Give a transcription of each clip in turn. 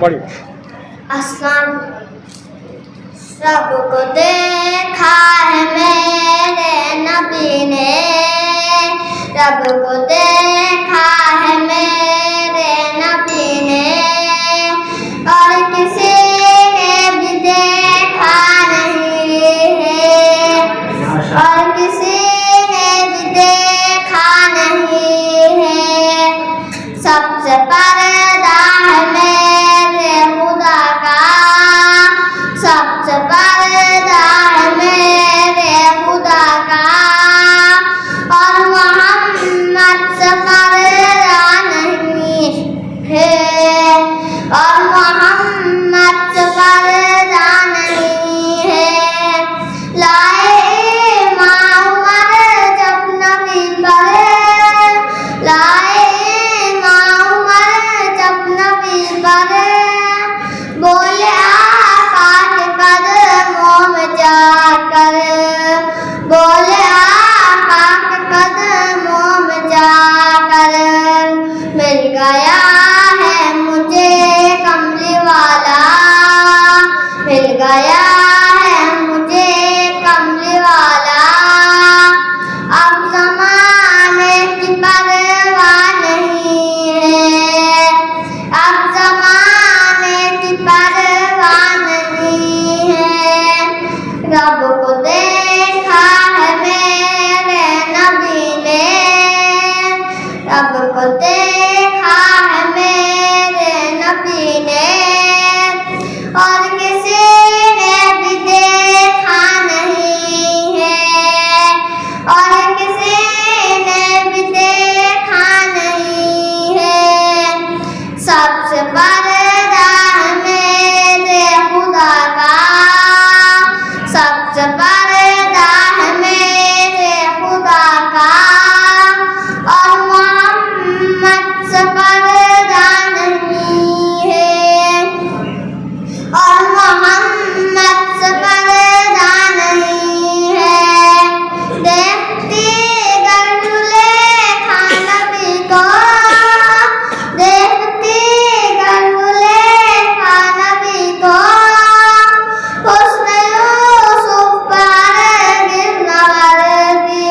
पढ़ी। अस्सलाम। सबको देखा है मेरे नबी ने, सबको देखा है मेरे नबी ने, और किसी ने भी देखा नहीं है, और किसी ने भी देखा नहीं है। सबसे पर्दा है मेरे खुदा का, सबसे पर्दा है मेरे खुदा का, और मोहम्मद से पर्दा नहीं है, और मोहम्मद से पर्दा नहीं है। लाए इमाम उमर जब नबी पर, लाए इमाम उमर जब नबी पर, बोले आका के कदमों में जाकर, बोले आका के कदमों में जाकर, मिल गया है मुझे कमली वाला, मिल गया है मुझे कमली वाला। अब ज़माने की परवाह नहीं है, अब ज़माने की परवाह नहीं है। रब को देखा है मेरे नबी ने, रब को देखा है मेरे नबी ने, और किसी ने भी देखा नहीं है, और किसी ने भी देखा नहीं है। सबसे पर्दा है मेरे खुदा का, सबसे पर्दा है मेरे खुदा का, और मोहम्मद से पर्दा नहीं है, और मोहम्मद से पर्दा नहीं है। देखती गलगुले नबी को, देखती गलगुले नबी को, हुस्न यूसुफ पर गिरना मरती,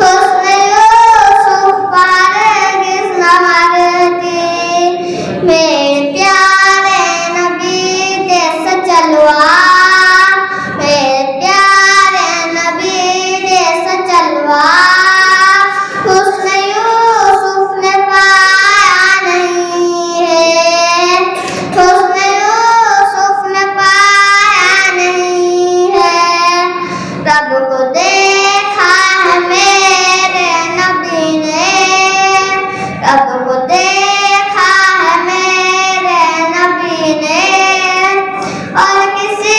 हुस्न यूसुफ पर गिरना मरती। मेरे प्यारे नबी जैसा चलवा, मेरे प्यारे नबी जैसा चलवा, हुस्न यूसुफ ने पाया नहीं है, हुस्न यूसुफ ने पाया नहीं है। रब को देखा है मेरे नबी ने, रब को देखा है मेरे नबी ने, और किसी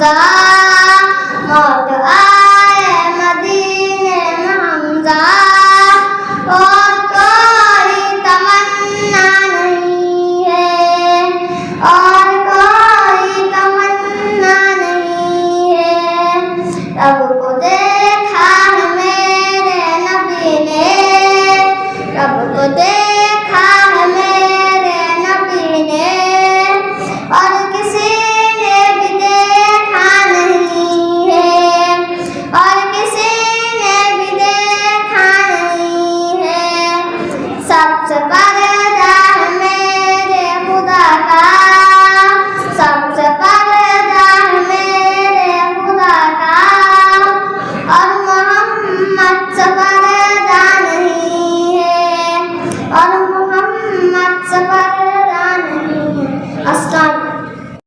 कहा